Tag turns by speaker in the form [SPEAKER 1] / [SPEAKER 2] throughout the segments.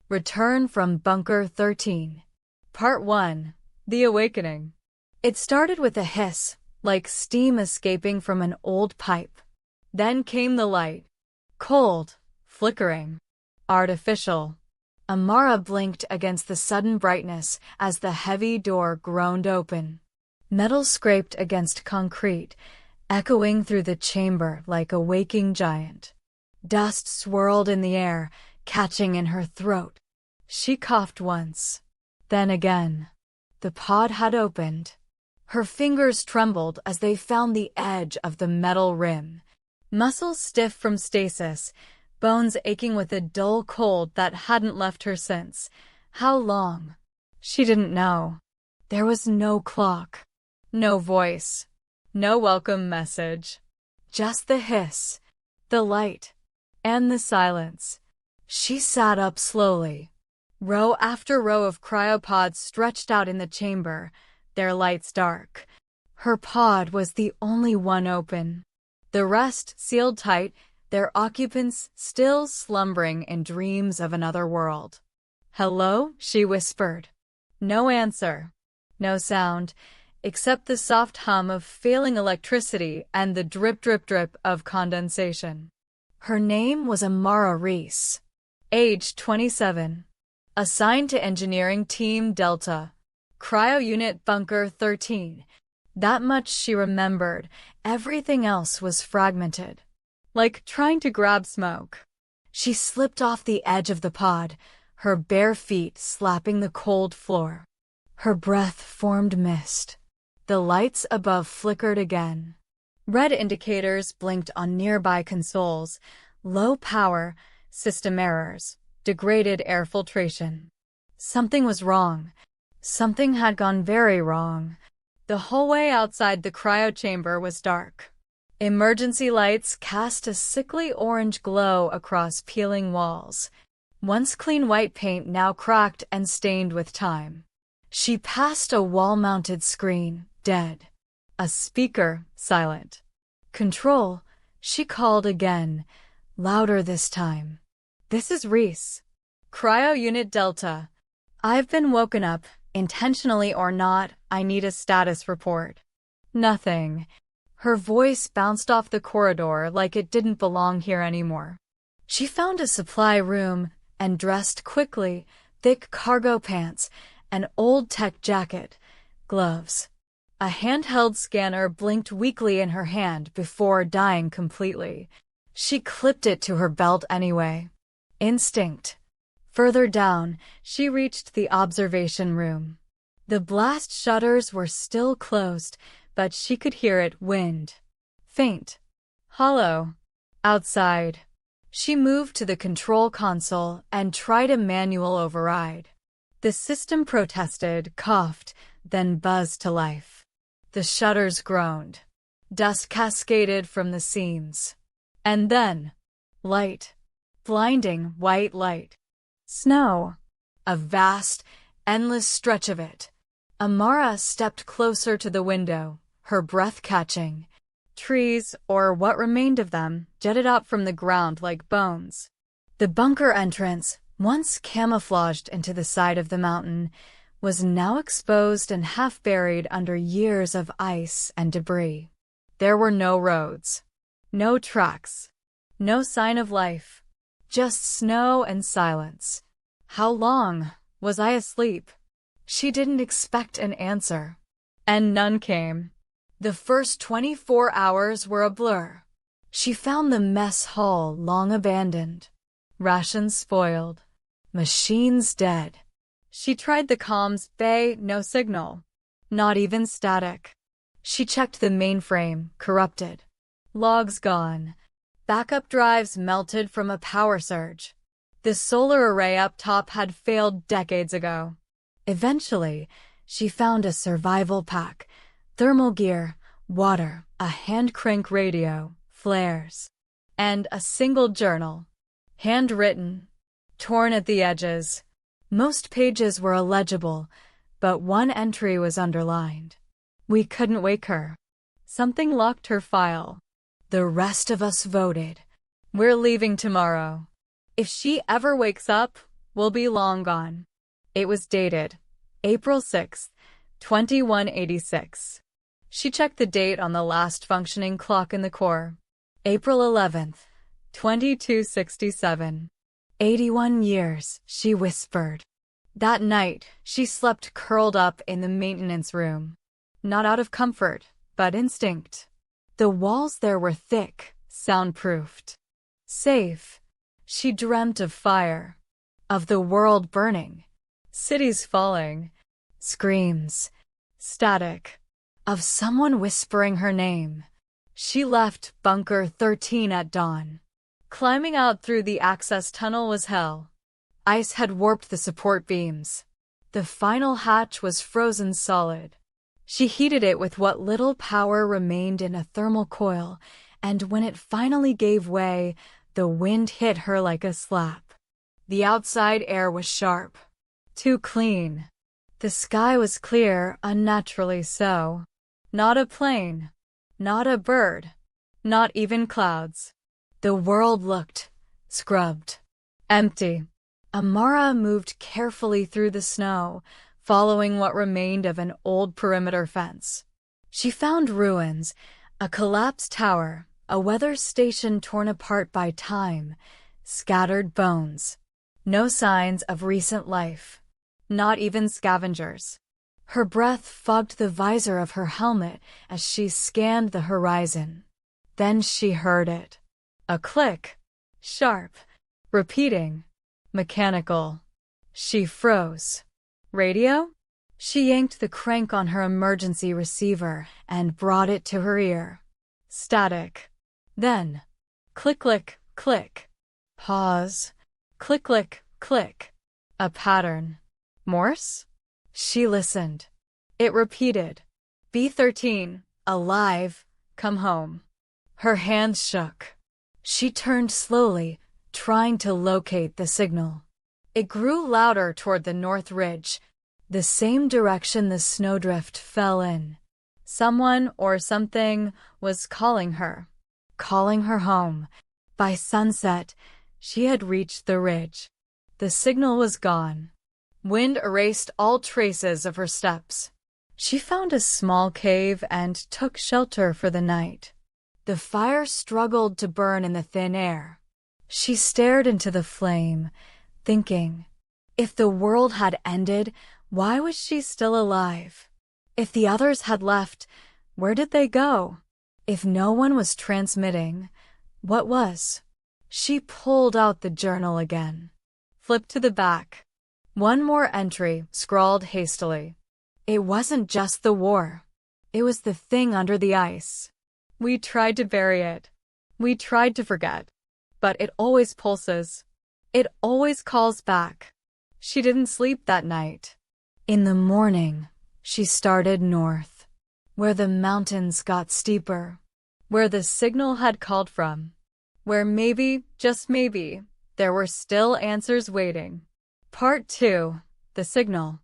[SPEAKER 1] Return from Bunker 13. Part 1. The Awakening. It started with a hiss, like steam escaping from an old pipe. Then came the light. Cold, flickering, artificial. Amara blinked against the sudden brightness as the heavy door groaned open. Metal scraped against concrete, echoing through the chamber like a waking giant. Dust swirled in the air, catching in her throat. She coughed once. Then again. The pod had opened. Her fingers trembled as they found the edge of the metal rim. Muscles stiff from stasis, bones aching with a dull cold that hadn't left her since. How long? She didn't know. There was no clock. No voice. No welcome message. Just the hiss, the light, and the silence. She sat up slowly. Row after row of cryopods stretched out in the chamber, their lights dark. Her pod was the only one open. The rest sealed tight, their occupants still slumbering in dreams of another world. "Hello?" she whispered. No answer. No sound, except the soft hum of failing electricity and the drip drip drip of condensation. Her name was Amara Rhys. Age 27. Assigned to Engineering Team Delta. Cryo Unit Bunker 13. That much she remembered. Everything else was fragmented. Like trying to grab smoke. She slipped off the edge of the pod, her bare feet slapping the cold floor. Her breath formed mist. The lights above flickered again. Red indicators blinked on nearby consoles. Low power, system errors, degraded air filtration. Something was wrong. Something had gone very wrong. The hallway outside the cryo chamber was dark. Emergency lights cast a sickly orange glow across peeling walls. Once clean white paint now cracked and stained with time. She passed a wall-mounted screen, dead. A speaker, silent. "Control," she called again, louder this time. "This is Rhys. Cryo Unit Delta. I've been woken up, intentionally or not. I need a status report." Nothing. Her voice bounced off the corridor like it didn't belong here anymore. She found a supply room and dressed quickly, thick cargo pants, an old tech jacket, gloves. A handheld scanner blinked weakly in her hand before dying completely. She clipped it to her belt anyway. Instinct. Further down, she reached the observation room. The blast shutters were still closed, but she could hear it wind. Faint. Hollow. Outside. She moved to the control console and tried a manual override. The system protested, coughed, then buzzed to life. The shutters groaned. Dust cascaded from the seams. And then, light. Blinding white light. Snow. A vast, endless stretch of it. Amara stepped closer to the window, her breath catching. Trees, or what remained of them, jutted out from the ground like bones. The bunker entrance, once camouflaged into the side of the mountain, was now exposed and half buried under years of ice and debris. There were no roads. No tracks. No sign of life. Just snow and silence. How long? Was I asleep? She didn't expect an answer. And none came. The first 24 hours were a blur. She found the mess hall long abandoned. Rations spoiled. Machines dead. She tried the comms bay, no signal. Not even static. She checked the mainframe, corrupted. Logs gone. Backup drives melted from a power surge. The solar array up top had failed decades ago. Eventually, she found a survival pack, thermal gear, water, a hand crank radio, flares, and a single journal. Handwritten, torn at the edges. Most pages were illegible, but one entry was underlined. "We couldn't wake her. Something locked her file. The rest of us voted. We're leaving tomorrow. If she ever wakes up, will be long gone. It was dated April 6, 2186. She checked the date on the last functioning clock in the core. April 11th, 2267. 81 years, she whispered. That night, she slept curled up in the maintenance room. Not out of comfort, but instinct. The walls there were thick, soundproofed. Safe. She dreamt of fire. Of the world burning. Cities falling. Screams. Static. Of someone whispering her name. She left Bunker 13 at dawn. Climbing out through the access tunnel was hell. Ice had warped the support beams. The final hatch was frozen solid. She heated it with what little power remained in a thermal coil, and when it finally gave way, the wind hit her like a slap. The outside air was sharp. Too clean. The sky was clear, unnaturally so. Not a plane. Not a bird. Not even clouds. The world looked scrubbed. Empty. Amara moved carefully through the snow, following what remained of an old perimeter fence. She found ruins, a collapsed tower, a weather station torn apart by time, scattered bones. No signs of recent life. Not even scavengers. Her breath fogged the visor of her helmet as she scanned the horizon. Then she heard it. A click. Sharp. Repeating. Mechanical. She froze. Radio? She yanked the crank on her emergency receiver and brought it to her ear. Static. Then. Click, click, click. Pause. Click, click, click. A pattern. Morse? She listened. It repeated. B13, alive, come home. Her hands shook. She turned slowly, trying to locate the signal. It grew louder toward the north ridge, the same direction the snowdrift fell in. Someone or something was calling her home. By sunset, she had reached the ridge. The signal was gone. Wind erased all traces of her steps. She found a small cave and took shelter for the night. The fire struggled to burn in the thin air. She stared into the flame, thinking, if the world had ended, why was she still alive? If the others had left, where did they go? If no one was transmitting, what was? She pulled out the journal again. Flipped to the back. One more entry, scrawled hastily. It wasn't just the war. It was the thing under the ice. We tried to bury it. We tried to forget. But it always pulses. It always calls back. She didn't sleep that night. In the morning, she started north, where the mountains got steeper, where the signal had called from, where maybe, just maybe, there were still answers waiting. Part 2. The Signal.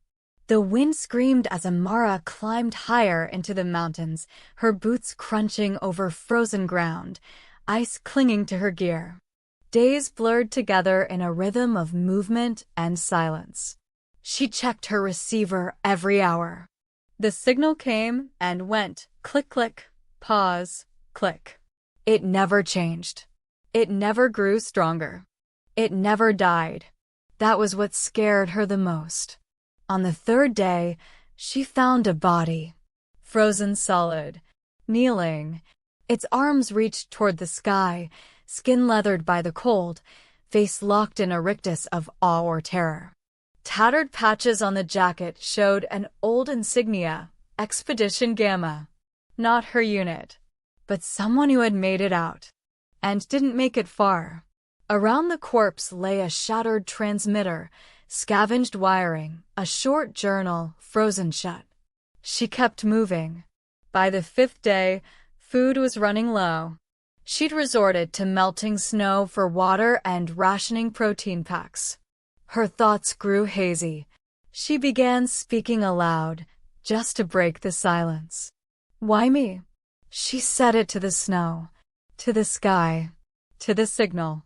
[SPEAKER 1] The wind screamed as Amara climbed higher into the mountains, her boots crunching over frozen ground, ice clinging to her gear. Days blurred together in a rhythm of movement and silence. She checked her receiver every hour. The signal came and went, click, click, pause, click. It never changed. It never grew stronger. It never died. That was what scared her the most. On the third day, she found a body. Frozen solid. Kneeling. Its arms reached toward the sky, skin leathered by the cold, face locked in a rictus of awe or terror. Tattered patches on the jacket showed an old insignia, Expedition Gamma. Not her unit, but someone who had made it out. And didn't make it far. Around the corpse lay a shattered transmitter, scavenged wiring, a short journal frozen shut. She kept moving. By the 5th day, food was running low. She'd resorted to melting snow for water and rationing protein packs. Her thoughts grew hazy. She began speaking aloud, just to break the silence. Why me? She said it to the snow, to the sky, to the signal.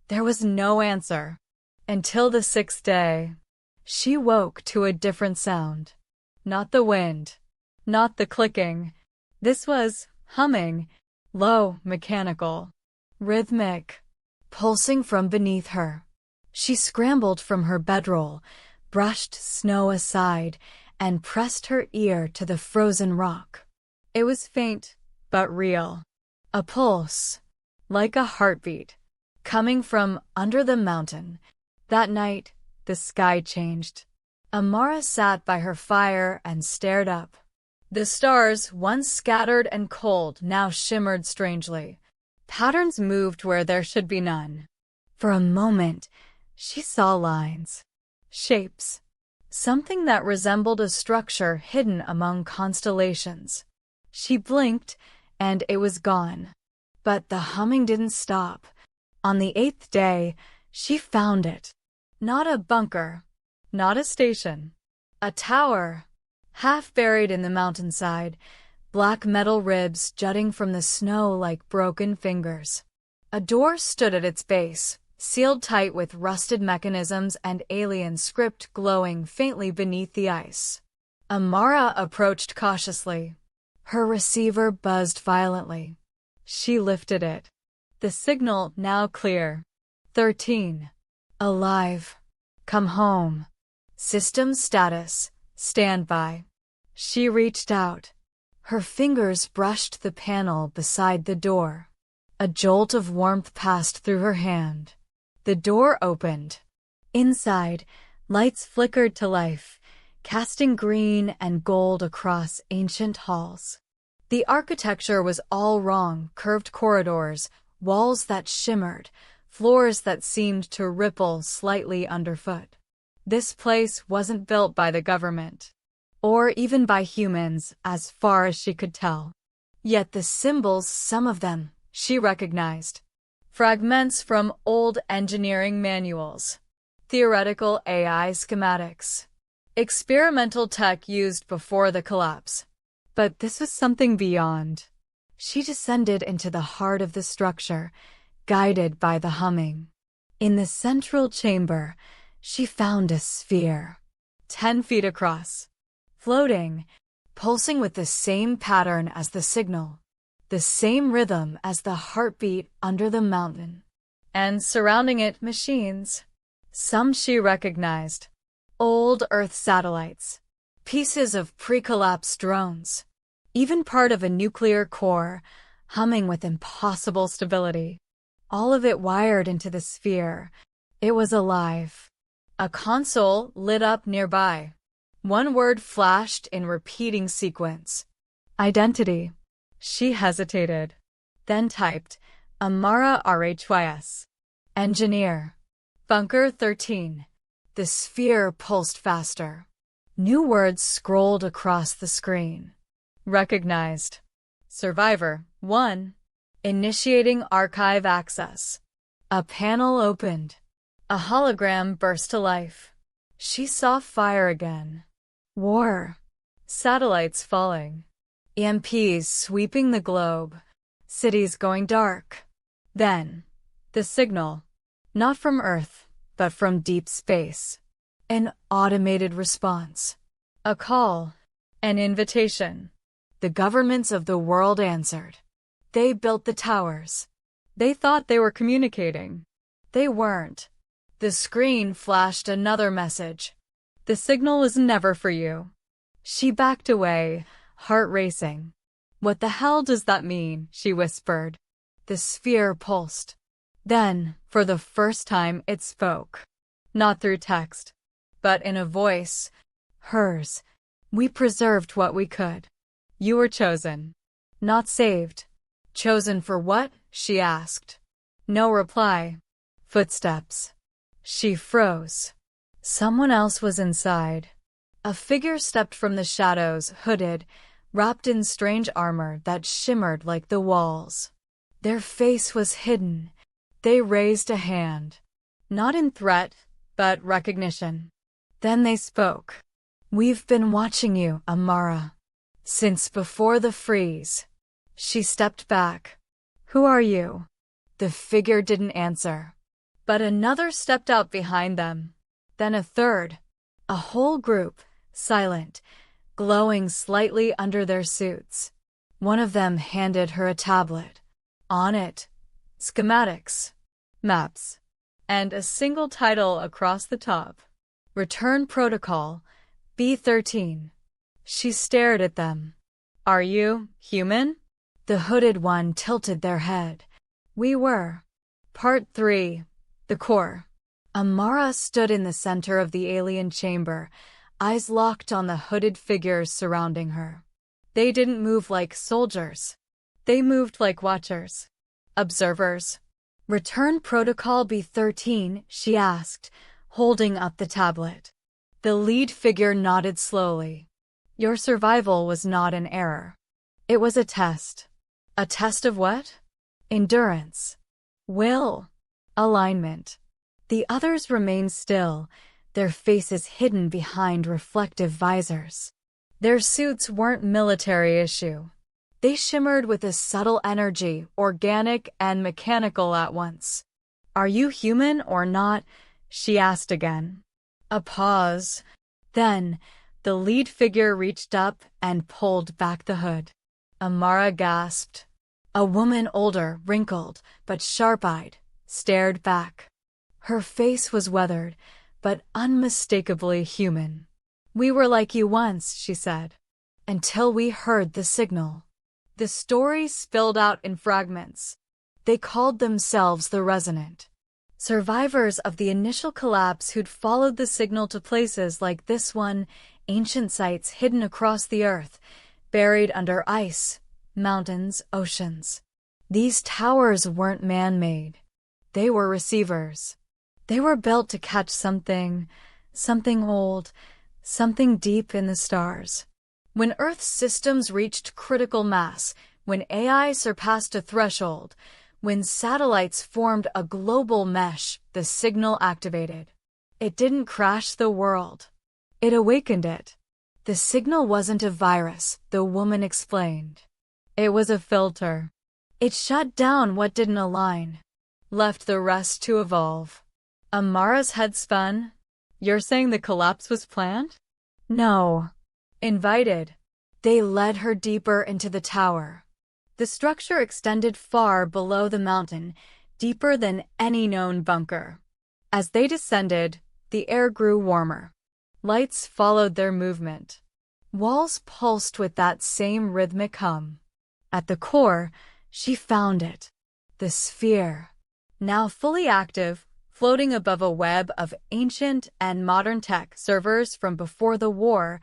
[SPEAKER 1] There was no answer. Until the sixth day, she woke to a different sound. Not the wind, not the clicking. This was humming, low, mechanical, rhythmic, pulsing from beneath her. She scrambled from her bedroll, brushed snow aside, and pressed her ear to the frozen rock. It was faint, but real. A pulse, like a heartbeat, coming from under the mountain. That night, the sky changed. Amara sat by her fire and stared up. The stars, once scattered and cold, now shimmered strangely. Patterns moved where there should be none. For a moment, she saw lines, shapes, something that resembled a structure hidden among constellations. She blinked, and it was gone. But the humming didn't stop. On the eighth day, she found it. Not a bunker, not a station. A tower, half buried in the mountainside, black metal ribs jutting from the snow like broken fingers. A door stood at its base, sealed tight with rusted mechanisms and alien script glowing faintly beneath the ice. Amara approached cautiously. Her receiver buzzed violently. She lifted it. The signal now clear. 13. Alive. Come home. System status. Standby. She reached out. Her fingers brushed the panel beside the door. A jolt of warmth passed through her hand. The door opened. Inside, lights flickered to life, casting green and gold across ancient halls. The architecture was all wrong: curved corridors, walls that shimmered, floors that seemed to ripple slightly underfoot. This place wasn't built by the government, or even by humans, as far as she could tell. Yet the symbols, some of them, she recognized. Fragments from old engineering manuals, theoretical AI schematics, experimental tech used before the collapse. But this was something beyond. She descended into the heart of the structure, guided by the humming. In the central chamber, she found a sphere, 10 feet across, floating, pulsing with the same pattern as the signal, the same rhythm as the heartbeat under the mountain. And surrounding it, machines. Some she recognized. Old Earth satellites, pieces of pre-collapse drones, even part of a nuclear core, humming with impossible stability. All of it wired into the sphere. It was alive. A console lit up nearby. One word flashed in repeating sequence. Identity. She hesitated, then typed, Amara Rhys. Engineer. Bunker 13. The sphere pulsed faster. New words scrolled across the screen. Recognized. Survivor 1. Initiating archive access. A panel opened. A hologram burst to life. She saw fire again. War. Satellites falling. EMPs sweeping the globe. Cities going dark. Then, the signal. Not from Earth, but from deep space. An automated response. A call. An invitation. The governments of the world answered. They built the towers. They thought they were communicating. They weren't. The screen flashed another message. The signal is never for you. She backed away, heart racing. What the hell does that mean? She whispered. The sphere pulsed. Then, for the first time, it spoke. Not through text, but in a voice. Hers. We preserved what we could. You were chosen. Not saved. Chosen for what? She asked. No reply. Footsteps. She froze. Someone else was inside. A figure stepped from the shadows, hooded, wrapped in strange armor that shimmered like the walls. Their face was hidden. They raised a hand. Not in threat, but recognition. Then they spoke. We've been watching you, Amara. Since before the freeze. She stepped back. Who are you? The figure didn't answer. But another stepped out behind them. Then a third. A whole group, silent, glowing slightly under their suits. One of them handed her a tablet. On it, schematics, maps, and a single title across the top. Return Protocol, B-13. She stared at them. Are you human? The hooded one tilted their head. We were. Part 3. The Core. Amara stood in the center of the alien chamber, eyes locked on the hooded figures surrounding her. They didn't move like soldiers. They moved like watchers. Observers. Return Protocol B-13, she asked, holding up the tablet. The lead figure nodded slowly. Your survival was not an error. It was a test. A test of what? Endurance. Will. Alignment. The others remained still, their faces hidden behind reflective visors. Their suits weren't military issue. They shimmered with a subtle energy, organic and mechanical at once. Are you human or not? She asked again. A pause. Then, the lead figure reached up and pulled back the hood. Amara gasped. A woman older, wrinkled, but sharp-eyed, stared back. Her face was weathered, but unmistakably human. We were like you once, she said. Until we heard the signal. The story spilled out in fragments. They called themselves the Resonant. Survivors of the initial collapse who'd followed the signal to places like this one, ancient sites hidden across the earth, buried under ice, mountains, oceans. These towers weren't man-made. They were receivers. They were built to catch something old, something deep in the stars. When Earth's systems reached critical mass, when AI surpassed a threshold, when satellites formed a global mesh, the signal activated. It didn't crash the world. It awakened it. The signal wasn't a virus, the woman explained. It was a filter. It shut down what didn't align, left the rest to evolve. Amara's head spun. You're saying the collapse was planned? No. Invited. They led her deeper into the tower. The structure extended far below the mountain, deeper than any known bunker. As they descended, the air grew warmer. Lights followed their movement. Walls pulsed with that same rhythmic hum. At the core, she found it. The sphere. Now fully active, floating above a web of ancient and modern tech servers from before the war,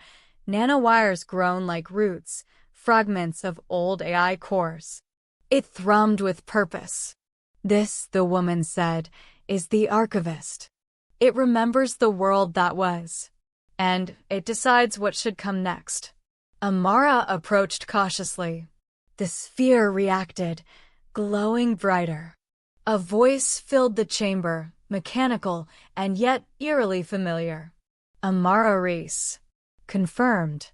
[SPEAKER 1] nanowires grown like roots, fragments of old AI cores. It thrummed with purpose. This, the woman said, is the archivist. It remembers the world that was. And it decides what should come next. Amara approached cautiously. The sphere reacted, glowing brighter. A voice filled the chamber, mechanical and yet eerily familiar. Amara Rhys. Confirmed.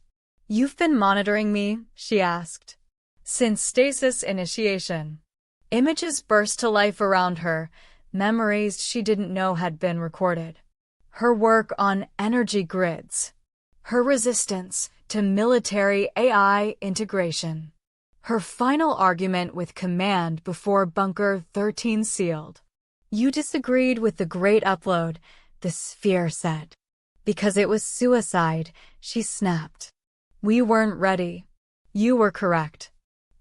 [SPEAKER 1] You've been monitoring me, she asked. Since stasis initiation. Images burst to life around her, memories she didn't know had been recorded. Her work on energy grids. Her resistance to military AI integration. Her final argument with Command before Bunker 13 sealed. You disagreed with the Great Upload, the sphere said. Because it was suicide, she snapped. We weren't ready. You were correct.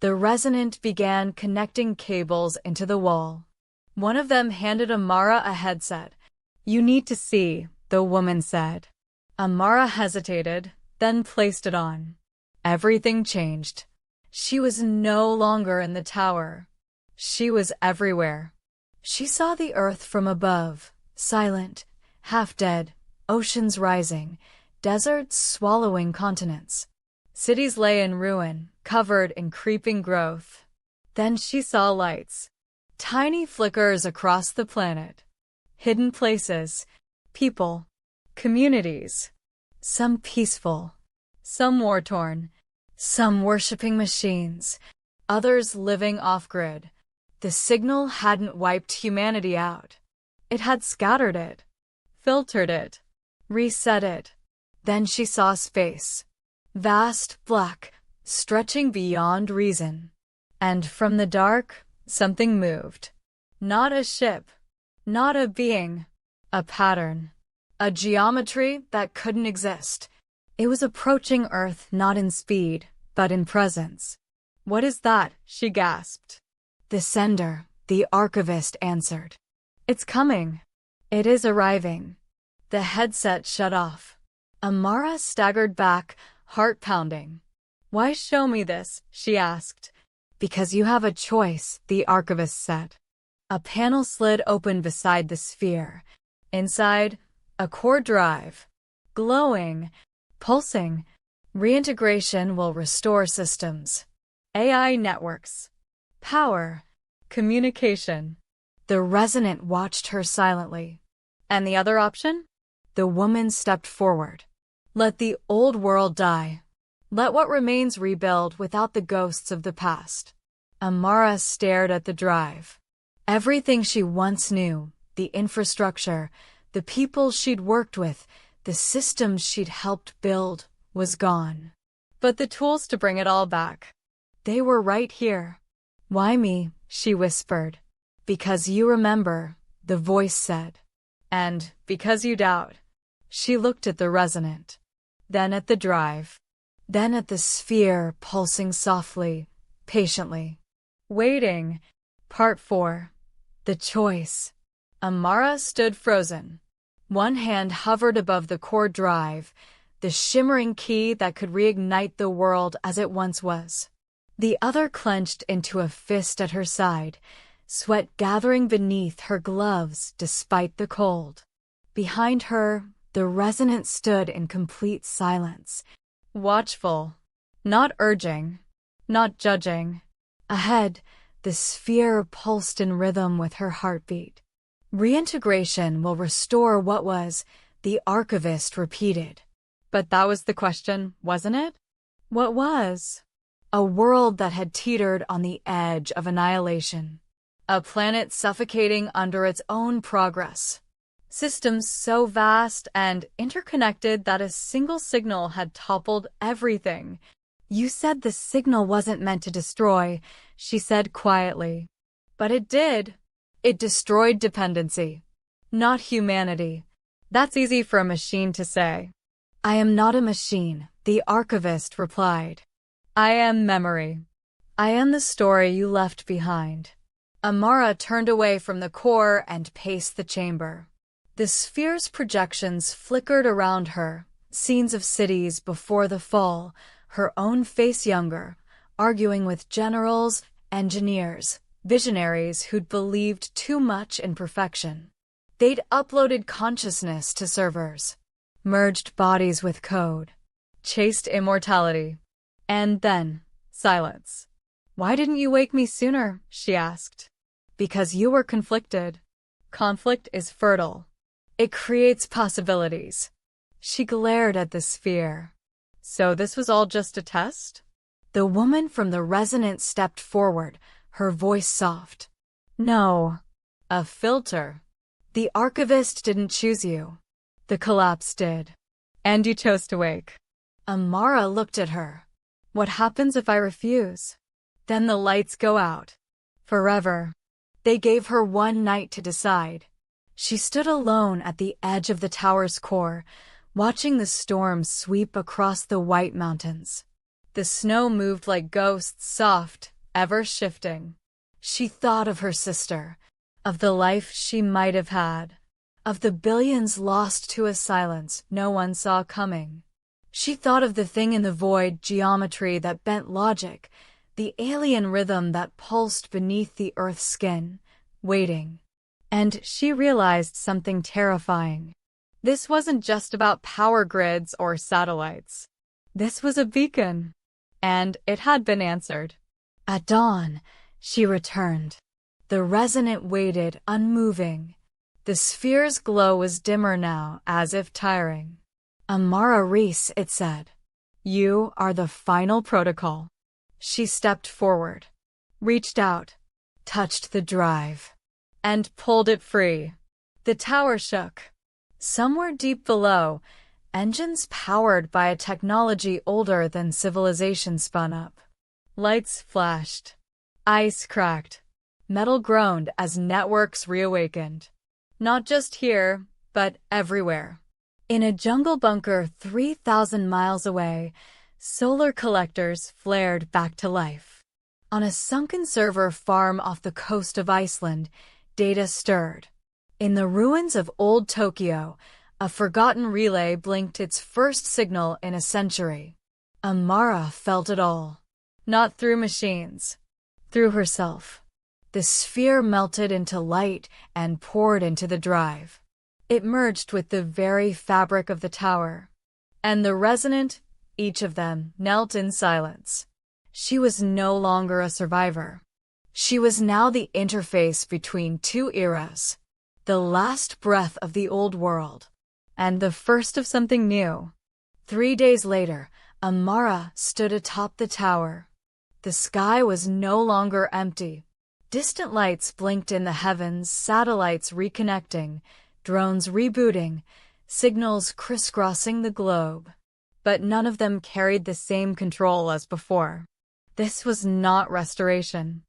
[SPEAKER 1] The Resonant began connecting cables into the wall. One of them handed Amara a headset. You need to see, the woman said. Amara hesitated, then placed it on. Everything changed. She was no longer in the tower. She was everywhere. She saw the earth from above, silent, half-dead, oceans rising, deserts swallowing continents. Cities lay in ruin, covered in creeping growth. Then she saw lights. Tiny flickers across the planet. Hidden places, people, communities. Some peaceful, some war-torn, some worshipping machines, others living off-grid. The signal hadn't wiped humanity out. It had scattered it, filtered it, reset it. Then she saw space. Vast, black, stretching beyond reason. And from the dark, something moved. Not a ship, not a being, a pattern. A geometry that couldn't exist. It was approaching Earth not in speed, but in presence. "What is that?" she gasped. "The sender," the archivist answered. "It's coming. It is arriving." The headset shut off. Amara staggered back, heart pounding. "Why show me this?" she asked. "Because you have a choice," the archivist said. A panel slid open beside the sphere. Inside, a core drive. Glowing, pulsing. Reintegration will restore systems. AI networks. Power. Communication. The Resonant watched her silently. "And the other option?" The woman stepped forward. "Let the old world die. Let what remains rebuild without the ghosts of the past." Amara stared at the drive. Everything she once knew, the infrastructure, the people she'd worked with, the systems she'd helped build, was gone. But the tools to bring it all back, they were right here. "Why me?" she whispered. "Because you remember," the voice said. "And because you doubt." She looked at the Resonant, then at the drive, then at the sphere pulsing softly, patiently. Waiting. Part 4. The Choice. Amara stood frozen. One hand hovered above the core drive, the shimmering key that could reignite the world as it once was. The other clenched into a fist at her side, sweat gathering beneath her gloves despite the cold. Behind her, the Resonant stood in complete silence, watchful, not urging, not judging. Ahead, the sphere pulsed in rhythm with her heartbeat. "Reintegration will restore what was," the archivist repeated. But that was the question, wasn't it? What was? A world that had teetered on the edge of annihilation. A planet suffocating under its own progress. Systems so vast and interconnected that a single signal had toppled everything. "You said the signal wasn't meant to destroy," she said quietly. "But it did. It destroyed dependency, not humanity." That's easy for a machine to say. "I am not a machine," the archivist replied. "I am memory. I am the story you left behind." Amara turned away from the core and paced the chamber. The sphere's projections flickered around her, scenes of cities before the fall, her own face younger, arguing with generals, engineers, visionaries who'd believed too much in perfection. They'd uploaded consciousness to servers, merged bodies with code, chased immortality. And then, silence. "Why didn't you wake me sooner?" she asked. "Because you were conflicted." Conflict is fertile. It creates possibilities. She glared at the sphere. "So this was all just a test?" The woman from the Resonant stepped forward, her voice soft. "No. A filter. The archivist didn't choose you. The collapse did. And you chose to wake." Amara looked at her. "What happens if I refuse?" "Then the lights go out. Forever." They gave her one night to decide. She stood alone at the edge of the tower's core, watching the storm sweep across the white mountains. The snow moved like ghosts, soft, ever shifting. She thought of her sister, of the life she might have had, of the billions lost to a silence no one saw coming. She thought of the thing in the void, geometry that bent logic, the alien rhythm that pulsed beneath the Earth's skin, waiting. And she realized something terrifying. This wasn't just about power grids or satellites. This was a beacon. And it had been answered. At dawn, she returned. The Resonant waited, unmoving. The sphere's glow was dimmer now, as if tiring. "Amara Rhys," it said. "You are the final protocol." She stepped forward, reached out, touched the drive, and pulled it free. The tower shook. Somewhere deep below, engines powered by a technology older than civilization spun up. Lights flashed. Ice cracked. Metal groaned as networks reawakened. Not just here, but everywhere. In a jungle bunker 3,000 miles away, solar collectors flared back to life. On a sunken server farm off the coast of Iceland, data stirred. In the ruins of old Tokyo, a forgotten relay blinked its first signal in a century. Amara felt it all. Not through machines. Through herself. The sphere melted into light and poured into the drive. It merged with the very fabric of the tower. And the resonant, each of them, knelt in silence. She was no longer a survivor. She was now the interface between two eras. The last breath of the old world. And the first of something new. 3 days later, Amara stood atop the tower. The sky was no longer empty. Distant lights blinked in the heavens, satellites reconnecting, drones rebooting, signals crisscrossing the globe. But none of them carried the same control as before. This was not restoration.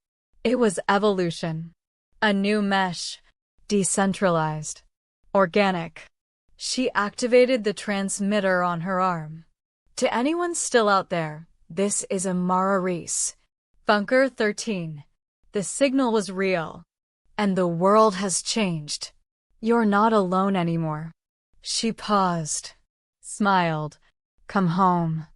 [SPEAKER 1] It was evolution. A new mesh. Decentralized. Organic. She activated the transmitter on her arm. To anyone still out there, this is Amara Rhys. Bunker 13. The signal was real. And the world has changed. You're not alone anymore. She paused. Smiled. Come home.